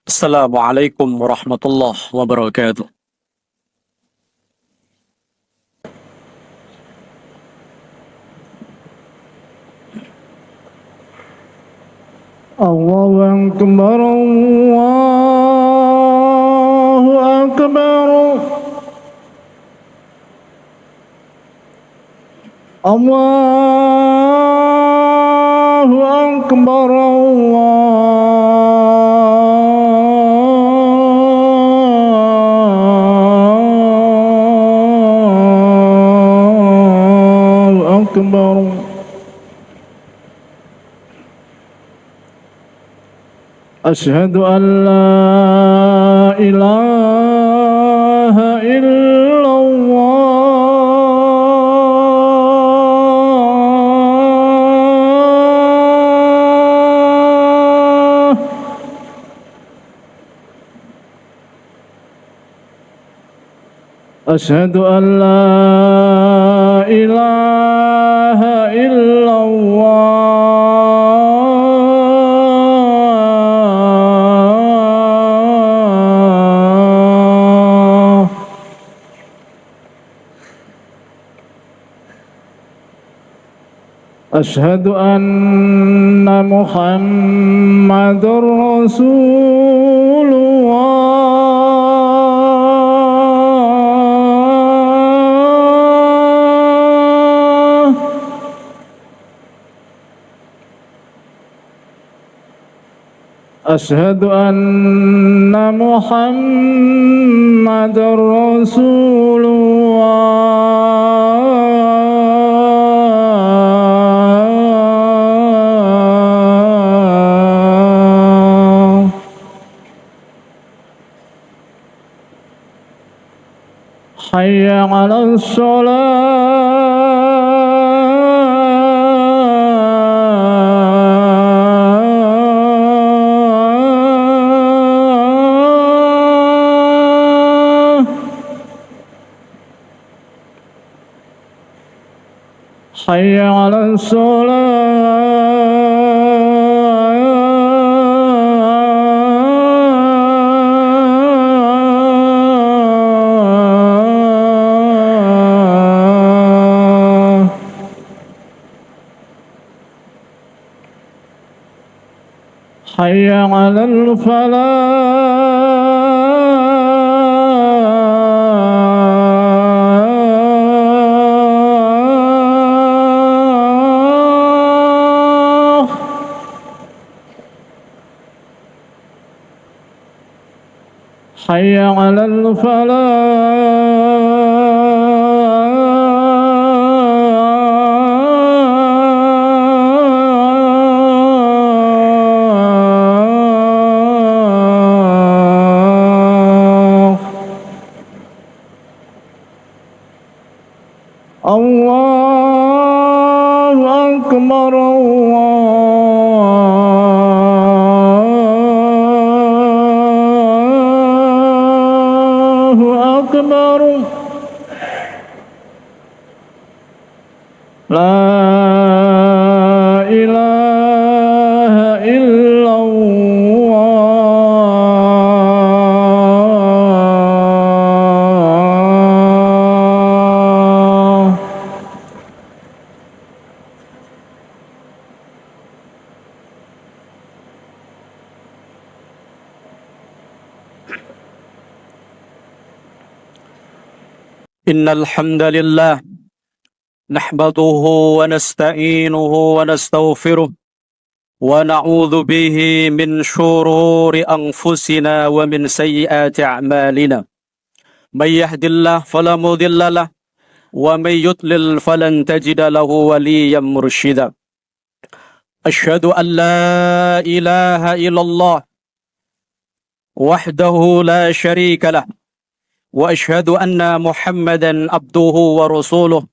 Assalamualaikum warahmatullahi wabarakatuh. الله أكبر الله أكبر الله أكبر الله أكبر أشهد أن لا إله إلا الله أشهد أن لا إله إلا الله أشهد أن محمد رسول الله أشهد أن محمد رسول الله حي على الصلاة حي على الصلاة حي على الفلاح حي على الفلاح الله أكبر الله أكبر لا إله إلا الله إن الحمد لله نحمده ونستعينه ونستغفره ونعوذ به من شرور أنفسنا ومن سيئات أعمالنا. من يهد الله فلا مضل له ومن يضلل فلن تجد له وليا مرشدا. أشهد أن لا إله إلا الله وحده لا شريك له وأشهد أن محمدا عبده ورسوله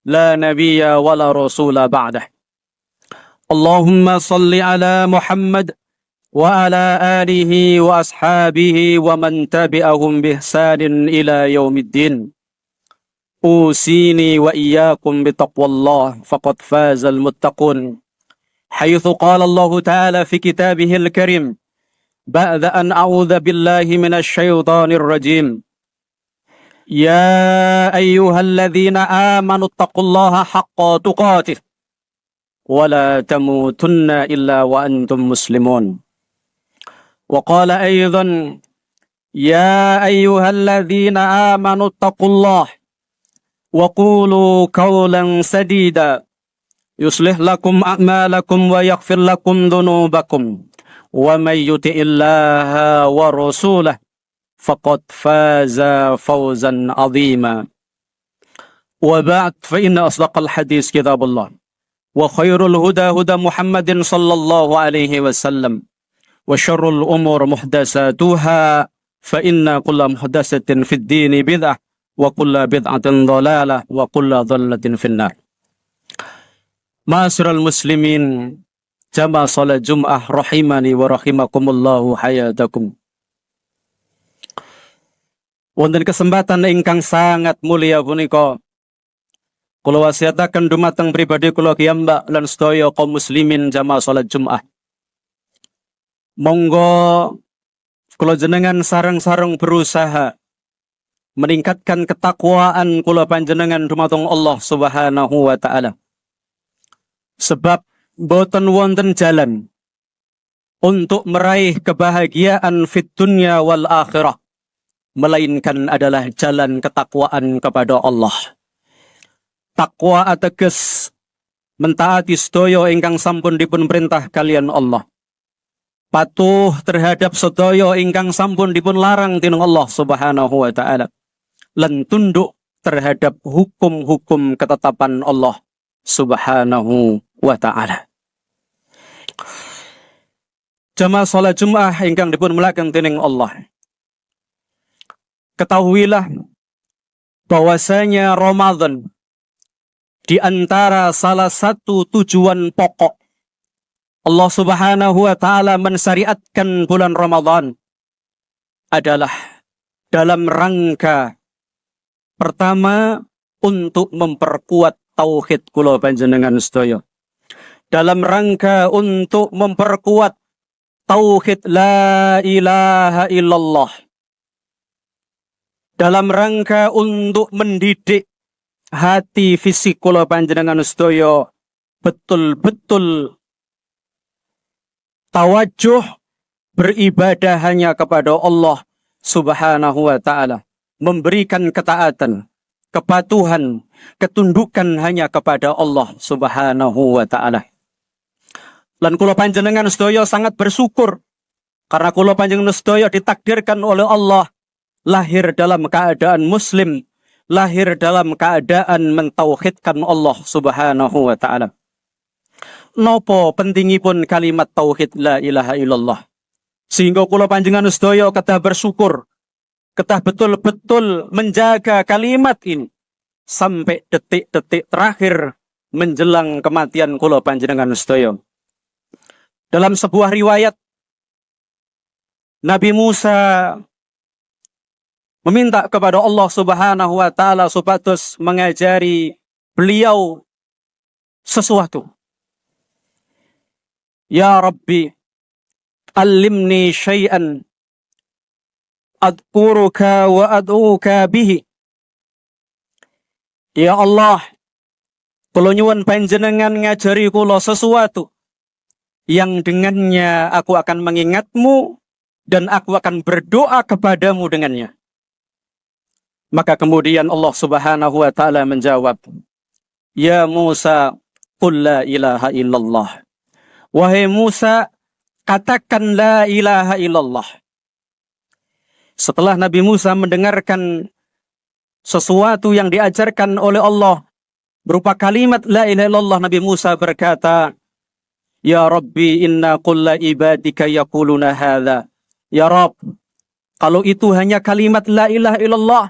لا نبي ولا رسول بعده. اللهم صل على محمد وعلى آله وأصحابه ومن تبعهم بإحسان إلى يوم الدين. أوصيني وإياكم بتقوى الله فقد فاز المتقون، حيث قال الله تعالى في كتابه الكريم: بعد أن أعوذ بالله من الشيطان الرجيم يا أيها الذين آمنوا اتقوا الله حق تقاته ولا تموتن إلا وأنتم مسلمون. وقال أيضا يا أيها الذين آمنوا اتقوا الله وقولوا قولا سديدا يصلح لكم أعمالكم ويغفر لكم ذنوبكم ومن يطع الله ورسوله فقد فاز فوزا عظيما. وبعد فإن أصدق الحديث كتاب الله وخير الهدى هدى محمد صلى الله عليه وسلم وشر الأمور محدثاتها فإن كل محدثة في الدين بدعة وكل بدعة ضلالة وكل ضلالة في النار. Ma'asyiral muslimin jamaah salat Jum'ah rahimani wa rahimakumullahu hayatakum. Wonten kesempatan ingkang sangat mulia punika kula wasiataken dumateng pribadi kula kiyambak lan sedaya kaum muslimin jamaah salat Jum'ah. Monggo kula jenengan sareng-sareng berusaha meningkatkan ketakwaan kula panjenengan dumateng Allah Subhanahu wa taala. Sebab boten wonten jalan untuk meraih kebahagiaan fit dunya wal akhirah melainkan adalah jalan ketakwaan kepada Allah. Takwa ateges mentaati sedaya ingkang sampun dipun perintah kalian Allah. Patuh terhadap sedaya ingkang sampun dipun larang dening Allah Subhanahu wa taala. Lan tunduk terhadap hukum-hukum ketetapan Allah Subhanahu wa ta'ala. Jamaah salat Jum'ah ingkang dipun muliakan dening Allah. Ketahuilah bahwasanya Ramadan di antara salah satu tujuan pokok Allah Subhanahu wa taala mensyariatkan bulan Ramadan adalah dalam rangka pertama untuk memperkuat tauhid kula panjenengan sedaya. Dalam rangka untuk memperkuat tauhid la ilaha illallah. Dalam rangka untuk mendidik hati fisik kula panjenengan sedaya betul-betul tawajuh beribadah hanya kepada Allah Subhanahu wa taala, memberikan ketaatan, kepatuhan, ketundukan hanya kepada Allah Subhanahu wa taala. Lan kula panjenengan sedaya sangat bersyukur karena kula panjenengan sedaya ditakdirkan oleh Allah lahir dalam keadaan muslim, lahir dalam keadaan mentauhidkan Allah Subhanahu wa taala. Nopo pentingipun kalimat tauhid la ilaha illallah? Sehingga kula panjenengan sedaya kedah bersyukur, kedah betul-betul menjaga kalimat ini sampai detik-detik terakhir menjelang kematian kula panjenengan sedaya. Dalam sebuah riwayat Nabi Musa meminta kepada Allah Subhanahu wa taala supados mengajari beliau sesuatu. Ya Rabbi, allimni syai'an adkuruka wa ad'uka bihi. Ya Allah, kula nyuwun panjenengan ngajari kula sesuatu yang dengannya aku akan mengingatmu dan aku akan berdoa kepadamu dengannya. Maka kemudian Allah Subhanahu wa taala menjawab, Ya Musa, qul la ilaha illallah. Wahai Musa, katakan la ilaha illallah. Setelah Nabi Musa mendengarkan sesuatu yang diajarkan oleh Allah berupa kalimat la ilaha illallah, Nabi Musa berkata, Ya Rabbi, inna kulla ibadika yaquluna hadha. Ya Rabb, kalau itu hanya kalimat la ilaha illallah,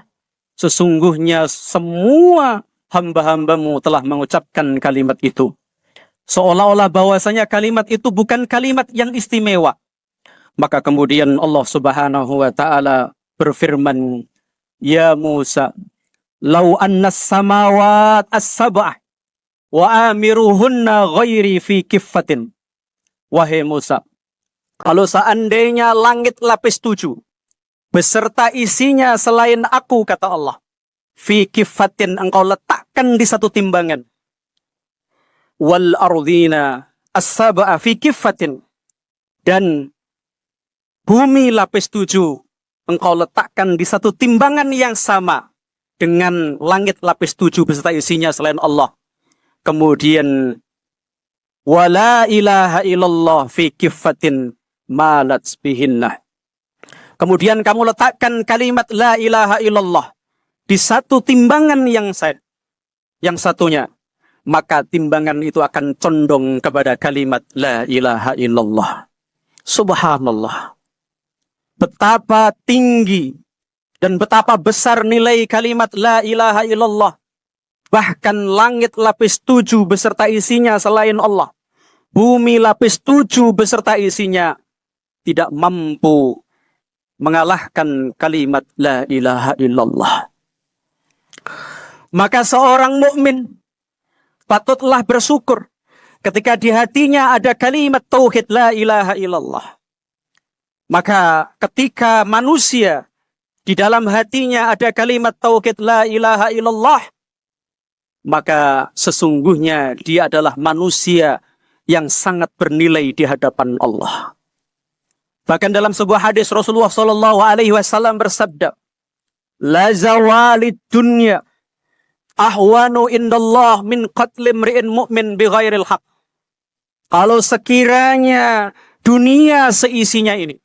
sesungguhnya semua hamba-hambamu telah mengucapkan kalimat itu. Seolah-olah bahwasanya kalimat itu bukan kalimat yang istimewa. Maka kemudian Allah Subhanahu wa taala berfirman, Ya Musa, lau anna samawat as-sab'ah wa amiruhunna ghairi fi kiffatin. Wahai Musa, Kalau seandainya langit lapis 7 beserta isinya selain aku, kata Allah, fi kifatin, engkau letakkan di satu timbangan. Wal ardina as-sab'a fi kifatin, dan bumi lapis 7 engkau letakkan di satu timbangan yang sama dengan langit lapis 7 beserta isinya selain Allah. Kemudian wala ilaha illallah fi kifatin malat bihinnah. Kemudian kamu letakkan kalimat la ilaha illallah di satu timbangan yang satunya, maka timbangan itu akan condong kepada kalimat la ilaha illallah. Subhanallah. Betapa tinggi dan betapa besar nilai kalimat la ilaha illallah. Bahkan langit lapis 7 beserta isinya selain Allah, bumi lapis 7 beserta isinya, tidak mampu mengalahkan kalimat la ilaha illallah. Maka seorang mukmin patutlah bersyukur ketika di hatinya ada kalimat tauhid la ilaha illallah. Maka ketika manusia di dalam hatinya ada kalimat tauhid la ilaha illallah, maka sesungguhnya dia adalah manusia yang sangat bernilai di hadapan Allah. Bahkan dalam sebuah hadis Rasulullah SAW bersabda, la zawalid dunya ahwanu indallah min qatli mri'in mu'min bighairil haq. Kalau sekiranya dunia seisinya ini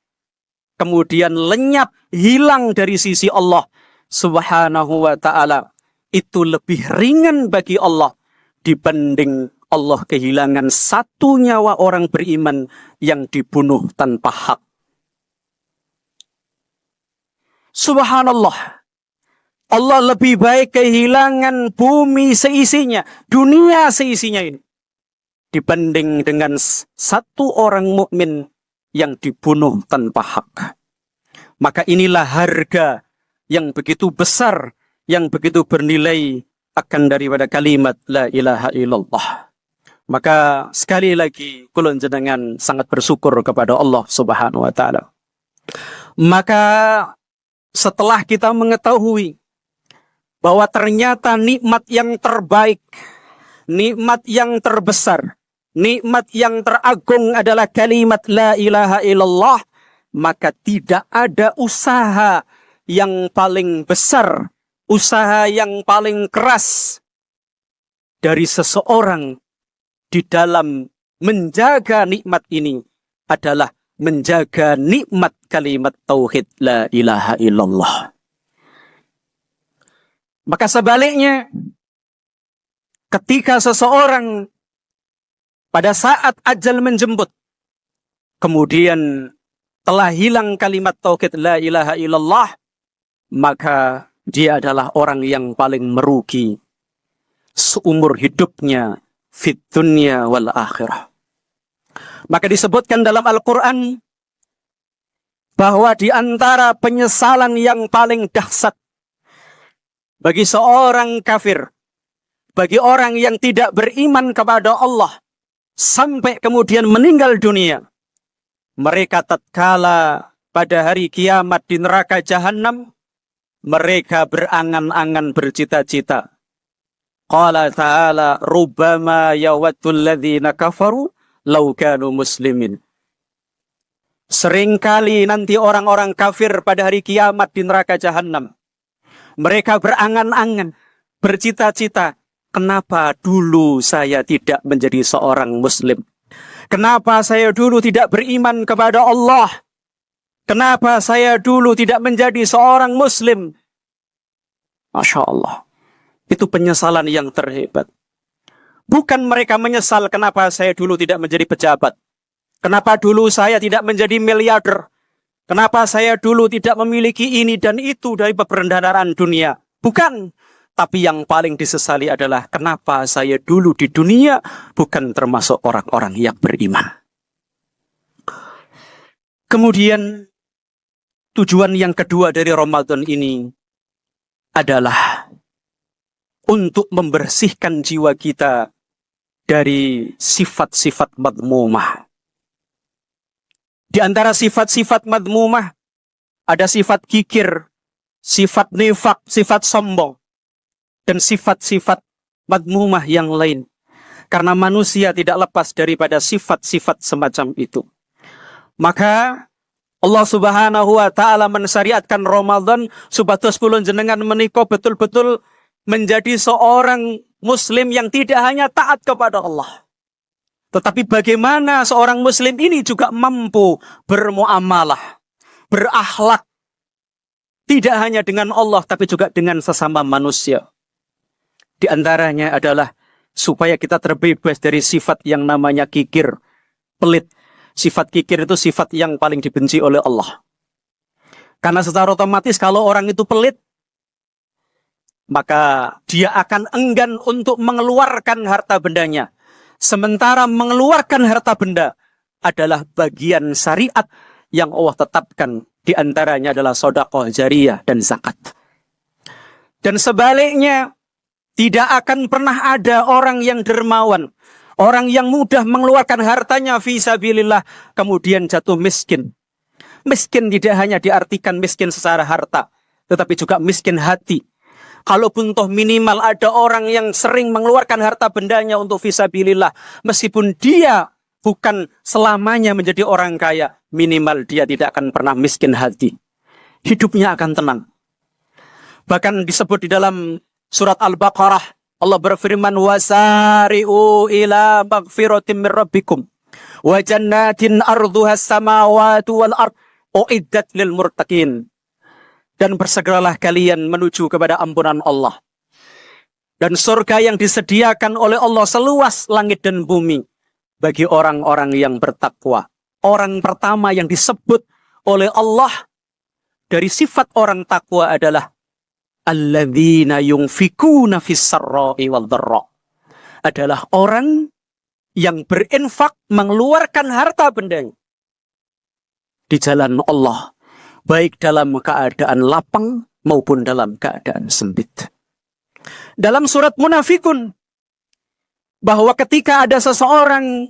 kemudian lenyap, hilang dari sisi Allah Subhanahu wa ta'ala, itu lebih ringan bagi Allah dibanding Allah kehilangan satu nyawa orang beriman yang dibunuh tanpa hak. Subhanallah. Allah lebih baik kehilangan bumi seisinya, dunia seisinya ini, dibanding dengan satu orang mukmin yang dibunuh tanpa hak. Maka inilah harga yang begitu besar, yang begitu bernilai akan daripada kalimat la ilaha illallah. Maka sekali lagi kula jenengan sangat bersyukur kepada Allah Subhanahu wa taala. Maka setelah kita mengetahui bahwa ternyata nikmat yang terbaik, nikmat yang terbesar, nikmat yang teragung adalah kalimat la ilaha illallah, maka tidak ada usaha yang paling besar, usaha yang paling keras dari seseorang di dalam menjaga nikmat ini adalah menjaga nikmat kalimat tauhid la ilaha illallah. Maka sebaliknya, ketika seseorang pada saat ajal menjemput, kemudian telah hilang kalimat tauhid la ilaha illallah, maka dia adalah orang yang paling merugi seumur hidupnya fit dunya wal akhirah. Maka disebutkan dalam Al-Quran bahwa di antara penyesalan yang paling dahsyat bagi seorang kafir, bagi orang yang tidak beriman kepada Allah, sampai kemudian meninggal dunia, mereka tatkala pada hari kiamat di neraka jahanam, mereka berangan-angan bercita-cita. Qala ta'ala rubbama yawaddul ladzina kafaru law kanu muslimin. Seringkali nanti orang-orang kafir pada hari kiamat di neraka jahanam, mereka berangan-angan, bercita-cita, kenapa dulu saya tidak menjadi seorang muslim? Kenapa saya dulu tidak beriman kepada Allah? Kenapa saya dulu tidak menjadi seorang muslim? Masya Allah. Itu penyesalan yang terhebat. Bukan mereka menyesal kenapa saya dulu tidak menjadi pejabat. Kenapa dulu saya tidak menjadi miliarder. Kenapa saya dulu tidak memiliki ini dan itu dari perendahan dunia. Bukan. Tapi yang paling disesali adalah kenapa saya dulu di dunia bukan termasuk orang-orang yang beriman. Kemudian tujuan yang kedua dari Ramadan ini adalah untuk membersihkan jiwa kita dari sifat-sifat madmumah. Di antara sifat-sifat madmumah ada sifat kikir, sifat nifak, sifat sombong, dan sifat-sifat madmumah yang lain. Karena manusia tidak lepas daripada sifat-sifat semacam itu. Maka Allah Subhanahu wa taala mensyariatkan Ramadan supados kula jenengan menika betul-betul menjadi seorang muslim yang tidak hanya taat kepada Allah. Tetapi bagaimana seorang muslim ini juga mampu bermuamalah, berakhlak. Tidak hanya dengan Allah, tapi juga dengan sesama manusia. Di antaranya adalah supaya kita terbebas dari sifat yang namanya kikir, pelit. Sifat kikir itu sifat yang paling dibenci oleh Allah. Karena secara otomatis kalau orang itu pelit, maka dia akan enggan untuk mengeluarkan harta bendanya. Sementara mengeluarkan harta benda adalah bagian syariat yang Allah tetapkan. Di antaranya adalah sedekah jariyah dan zakat. Dan sebaliknya, tidak akan pernah ada orang yang dermawan, orang yang mudah mengeluarkan hartanya fi sabilillah, kemudian jatuh miskin. Miskin tidak hanya diartikan miskin secara harta, tetapi juga miskin hati. Kalaupun toh minimal ada orang yang sering mengeluarkan harta bendanya untuk fisabilillah, meskipun dia bukan selamanya menjadi orang kaya, minimal dia tidak akan pernah miskin hati. Hidupnya akan tenang. Bahkan disebut di dalam surat Al-Baqarah, Allah berfirman, wasari'u ila magfiratin min rabbikum wa jannatin arduha samawati wal ard uiddat lil murtaqin. Dan bersegeralah kalian menuju kepada ampunan Allah. Dan surga yang disediakan oleh Allah seluas langit dan bumi bagi orang-orang yang bertakwa. Orang pertama yang disebut oleh Allah dari sifat orang takwa adalah alladzina yunfikuna fis sarra'i wal dharra. Adalah orang yang berinfak, mengeluarkan harta bendanya di jalan Allah, baik dalam keadaan lapang maupun dalam keadaan sempit. Dalam surat Munafikun, bahwa ketika ada seseorang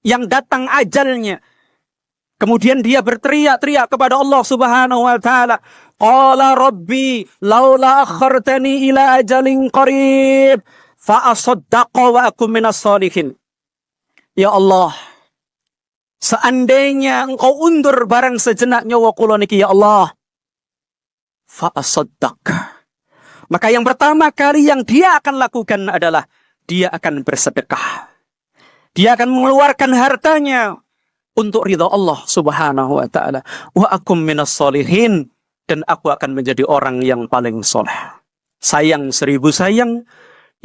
yang datang ajalnya, kemudian dia berteriak-teriak kepada Allah Subhanahu wa taala, qala rabbi laula akhartani ila ajalin qarib fa asaddaqa wa akum minas shalihin. Ya Allah, seandainya engkau undur barang sejenak nyawa kula niki ya Allah, fa asaddaq. Maka yang pertama kali yang dia akan lakukan adalah dia akan bersedekah. Dia akan mengeluarkan hartanya untuk ridha Allah Subhanahu wa taala. Wa akum minas shalihin, dan aku akan menjadi orang yang paling soleh. Sayang seribu sayang,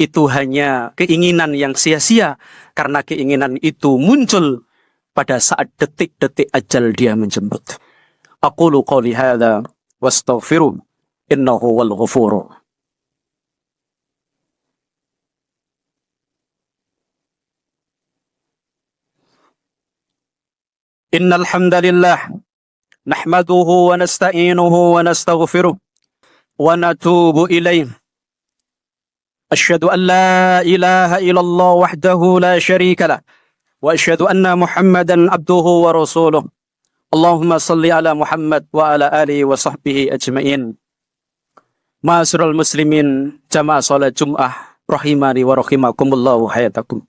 itu hanya keinginan yang sia-sia, karena keinginan itu muncul pada saat detik-detik ajal dia menjemput. Aqulu qawli hadza wastaghfiru innahu wal ghafuru. Innal hamdalillah nahmaduhu wa nasta'inuhu wa nastaghfiruh wa natubu ilaih. Asyhadu an la ilaha illallah wahdahu la syarika lah wa asyhadu anna Muhammadan abduhu wa rasuluh. Allahumma salli ala Muhammad wa ala alihi wa sahbihi ajma'in. Ma'asyiral muslimin, jamaah salat Jumat rahimani wa rahimakumullah hayatakum.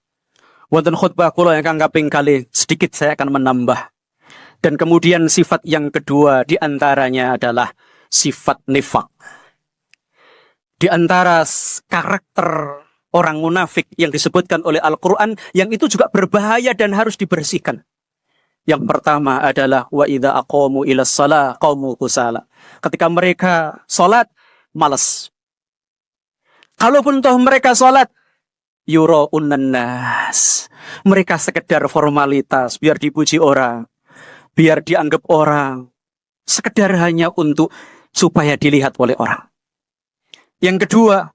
Wonten khutbah kula ingkang kaping kalih, sedikit saya akan menambah. Dan kemudian sifat yang kedua di antaranya adalah sifat nifak. Di antara karakter orang munafik yang disebutkan oleh Al-Quran, yang itu juga berbahaya dan harus dibersihkan. Yang pertama adalah wa idza aqamu ila shalah qamu kusala. Ketika mereka salat, malas. Kalaupun toh mereka salat, yura'unan nas. Mereka sekedar formalitas biar dipuji orang, biar dianggap orang, sekedar hanya untuk supaya dilihat oleh orang. Yang kedua,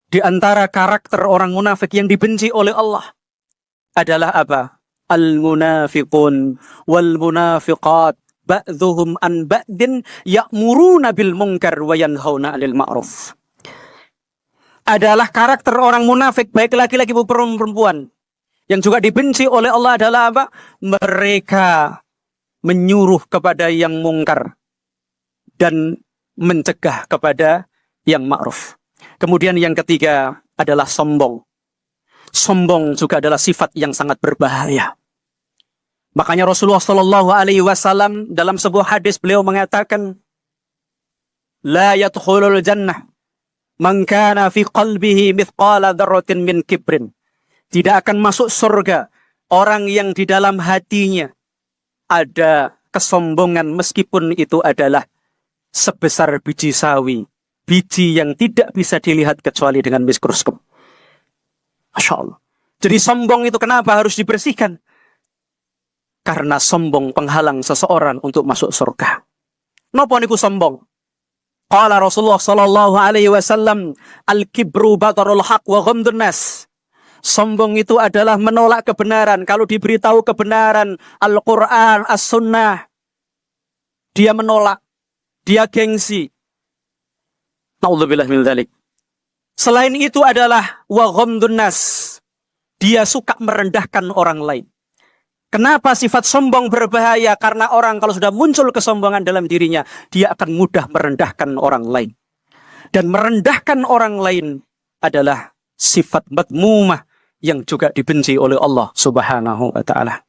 di antara karakter orang munafik yang dibenci oleh Allah adalah apa? Al-munafiqun wal munafiqat ba'dhuhum an ba'din ya'muruna bil munkar wa yanhauna 'anil ma'ruf. Adalah karakter orang munafik, baik laki-laki maupun perempuan, yang juga dibenci oleh Allah adalah apa? Mereka menyuruh kepada yang mungkar dan mencegah kepada yang ma'ruf. Kemudian yang ketiga adalah sombong. Sombong juga adalah sifat yang sangat berbahaya. Makanya Rasulullah Shallallahu Alaihi Wasallam dalam sebuah hadis beliau mengatakan, la yadkhulul jannah man kana fi qalbihi mithqala dzarratin min kibrin. Tidak akan masuk surga orang yang di dalam hatinya ada kesombongan meskipun itu adalah sebesar biji sawi. Biji yang tidak bisa dilihat kecuali dengan mikroskop. Masya Allah. Jadi sombong itu kenapa harus dibersihkan? Karena sombong penghalang seseorang untuk masuk surga. Napa niku sombong? Qala Rasulullah sallallahu alaihi wasallam, al-kibru batarul haq wa ghamdun nas. Sombong itu adalah menolak kebenaran. Kalau diberitahu kebenaran, Al-Quran, As-Sunnah, dia menolak, dia gengsi. Na'udzubillah min dzalik. Selain itu adalah wa ghamdun nas. Dia suka merendahkan orang lain. Kenapa sifat sombong berbahaya? Karena orang kalau sudah muncul kesombongan dalam dirinya, dia akan mudah merendahkan orang lain. Dan merendahkan orang lain adalah sifat madmumah yang juga dibenci oleh Allah Subhanahu wa ta'ala.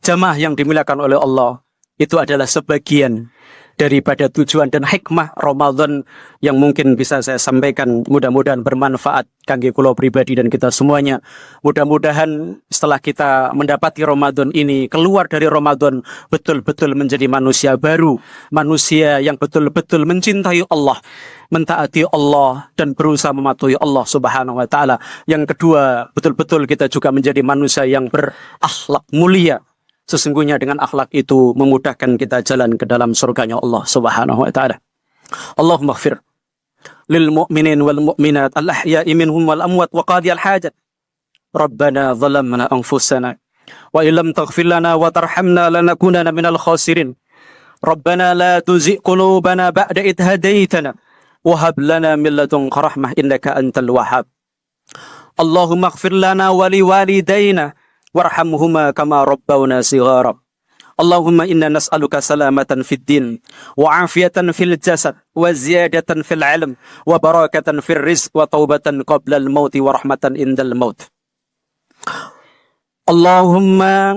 Jamaah yang dimuliakan oleh Allah, itu adalah sebagian daripada tujuan dan hikmah Ramadan yang mungkin bisa saya sampaikan, mudah-mudahan bermanfaat kangge kula pribadi dan kita semuanya. Mudah-mudahan setelah kita mendapati Ramadan ini, keluar dari Ramadan betul-betul menjadi manusia baru, manusia yang betul-betul mencintai Allah, mentaati Allah dan berusaha mematuhi Allah Subhanahu wa taala. Yang kedua, betul-betul kita juga menjadi manusia yang berakhlak mulia. Sesungguhnya dengan akhlak itu memudahkan kita jalan ke dalam surganya Allah Subhanahu wa ta'ala. Allahumma ighfir lil mu'minin wal mu'minat al-ahya'i minhum wal amwat wa qadi al-hajat. Rabbana zalamna anfusana wa illam taghfir lana wa tarhamna lanakunanna minal khasirin. Rabbana la tuzigh qulubana ba'da idh hadaytana wa hab lana min ladunka rahmah innaka antal wahhab. Allahumma ighfir lana wa liwalidayna warhamhuma kama rabbawna sighara. Allahumma inna nas'aluka salamatan fid din wa afiyatan fil jasad wa ziyadatan fil ilm wa barakatan fil rizq wa taubatan qabla al maut wa rahmatan indal maut. Allahumma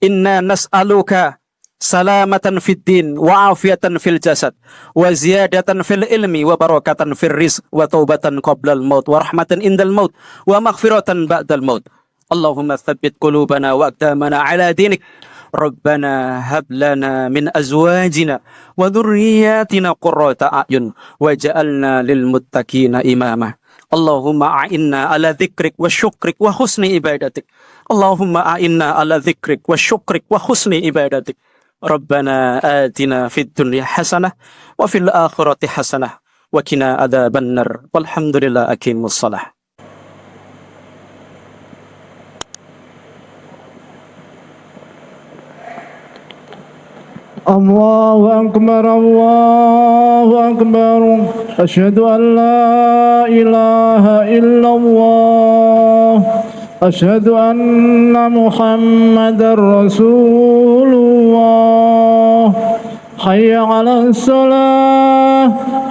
inna nas'aluka salamatan fid din wa afiyatan fil jasad wa ziyadatan fil ilmi wa barakatan fil rizq wa taubatan qabla al maut wa rahmatan indal maut wa maghfiratan ba'dal maut. Allahumma tsabbit qulubana wa aqdamana ala dinik. Rabbana hab lana min azwajina wa dhurriyyatina qurrata a'yun waj'alna lil muttaqina imama. Allahumma a'inna ala dzikrik wa syukrik wa husni ibadatik. Allahumma a'inna ala dzikrik wa syukrik wa husni ibadatik. Rabbana atina fid dunya hasanah wa fil akhirati hasanah wa qina adzabannar. Walhamdulillah, aqimus shalah. الله أكبر الله أكبر أشهد أن لا إله إلا الله أشهد أن محمدا رسول الله حي على الصلاة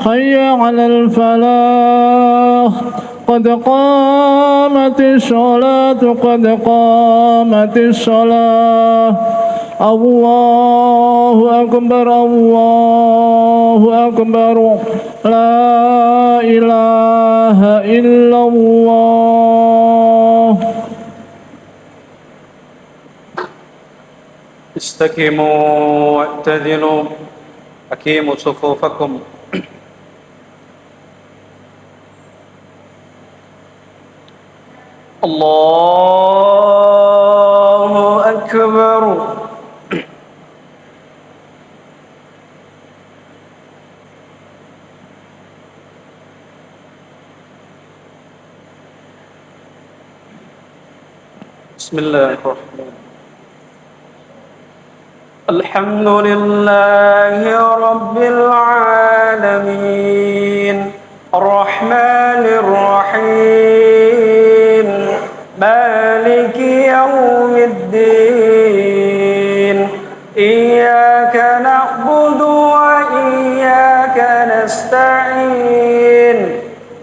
حي على الفلاح قد قامت الصلاة قد قامت الصلاة الله أكبر الله أكبر لا إله إلا الله. استقيموا واعتدلوا أقيموا صفوفكم. الله أكبر. بسم الله الرحمن الرحيم. الحمد لله رب العالمين الرحمن الرحيم مالك يوم الدين إياك نعبد وإياك نستعين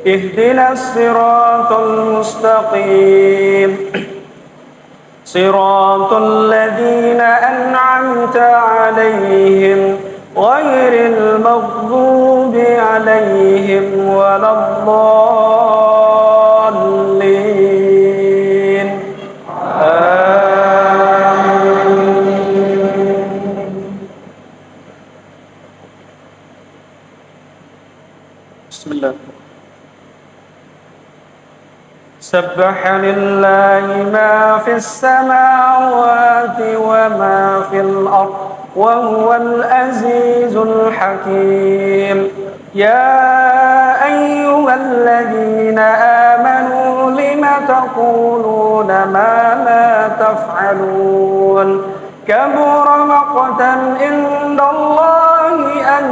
اهدنا الصراط المستقيم صراط الذين أنعمت عليهم غير المغضوب عليهم ولا الضالين بسم الله. سبح لله ما في السماوات وما في الأرض وهو العزيز الحكيم. يا أيها الذين آمنوا لم تقولون ما لا تفعلون كبر مقتا عند الله أن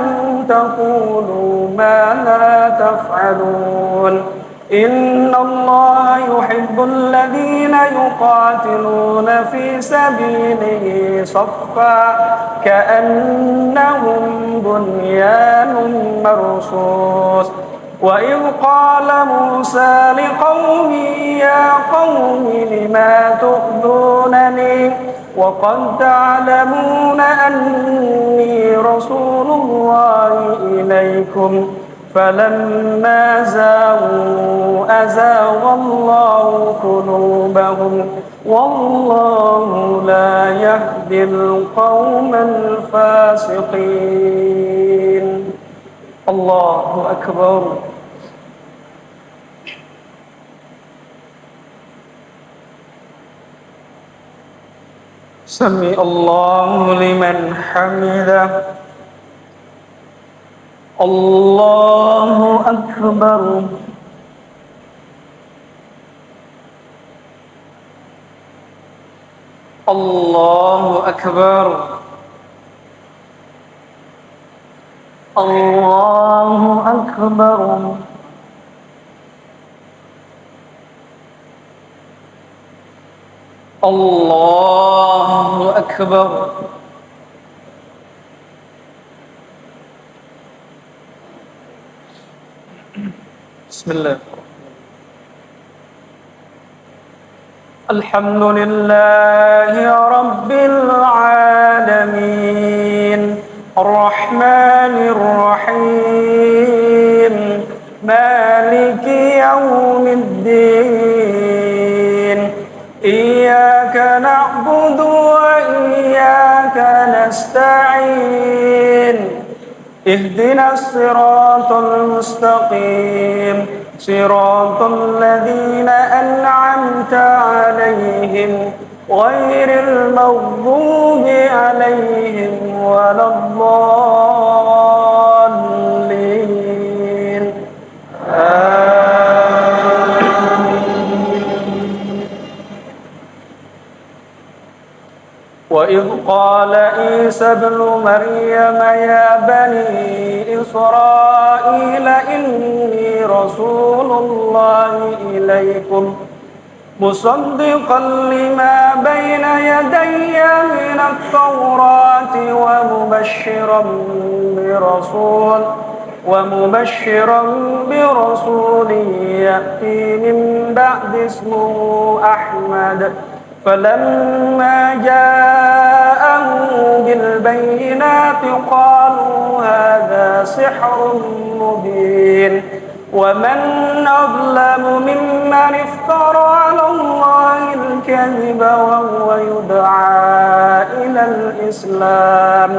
تقولوا ما لا تفعلون إن الله يحب الذين يقاتلون في سبيله صفا كأنهم بنيان مرصوص. وإذ قال موسى لقومه يا قوم لما تؤذونني وقد تعلمون أني رسول الله إليكم فلما زاغوا أزاغ الله قلوبهم والله لا يهدي القوم الفاسقين. الله أكبر. سمع الله لمن حمده. الله أكبر. الله أكبر. الله أكبر. الله أكبر. بسم الله. الحمد لله رب العالمين الرحمن الرحيم مالك يوم الدين إياك نعبد وإياك نستعين اهدنا الصراط المستقيم صراط الذين أنعمت عليهم غير المغضوب عليهم ولا الضالين وإذ قال عيسى ابن مريم يا بني إسرائيل إني رسول الله إليكم مصدقا لما بين يدي من التوراة ومبشرا برسول يأتي من بعد اسمه أحمد فلما جاءهم بالبينات قالوا هذا سحر مبين ومن أظلم ممن افترى على الله الكذب وهو يدعى إلى الإسلام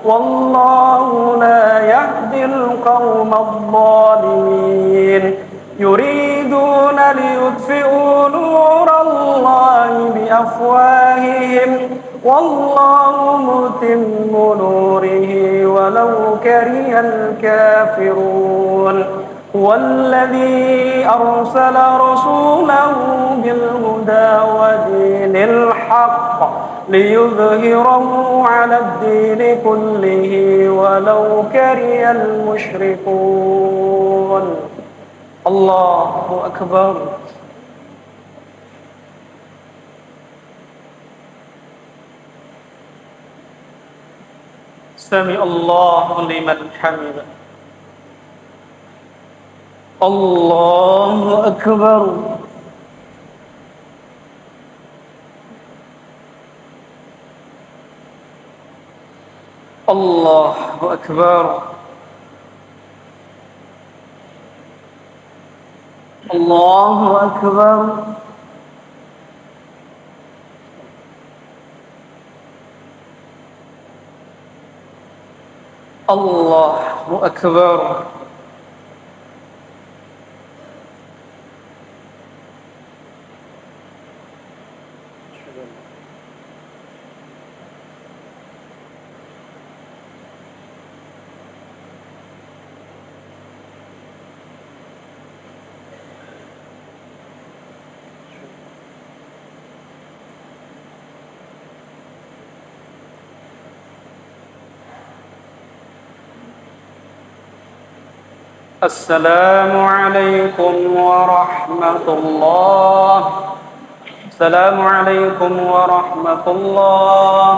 والله لا يهدي القوم الظالمين يريدون ليطفئوا نور الله بأفواههم والله متم نوره ولو كره الكافرون هو الذي أرسل رسوله بالهدى ودين الحق ليظهره على الدين كله ولو كره المشركون. الله أكبر. سمع الله لمن حمده الله أكبر الله أكبر الله أكبر الله أكبر السلام عليكم ورحمة الله السلام عليكم ورحمة الله